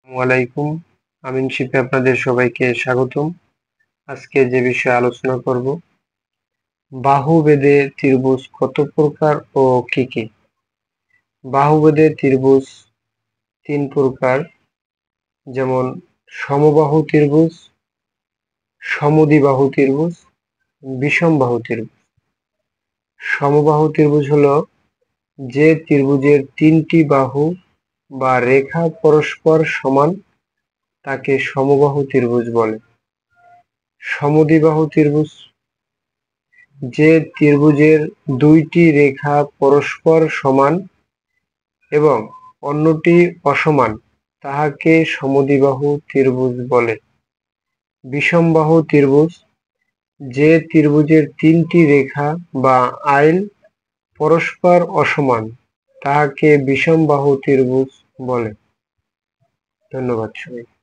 আসসালামাইকুম। আমিন শিপে আপনাদের সবাইকে স্বাগতম। আজকে যে বিষয়ে আলোচনা করব, বাহুবেদে ত্রিভুজ কত প্রকার ও কি কি? বাহুবেদে ত্রিভুজ 3 প্রকার, যেমন সমবাহু ত্রিভুজ, সমদ্বিবাহু ত্রিভুজ, বিষমবাহু ত্রিভুজ। সমবাহু ত্রিভুজ হলো যে ত্রিভুজের 3টি বাহু বা রেখা পরস্পর সমান, তাকে সমবাহু ত্রিভুজ বলে। সমদ্বিবাহু ত্রিভুজ যে ত্রিভুজের 2টি রেখা পরস্পর সমান এবং অন্যটি অসমান, তাহাকে সমদ্বিবাহু ত্রিভুজ বলে। বিষমবাহু ত্রিভুজ যে ত্রিভুজের 3টি রেখা বা আইল পরস্পর অসমান, তাহাকে বিষমবাহু ত্রিভুজ বলে। ধন্যবাদ সবাইকে।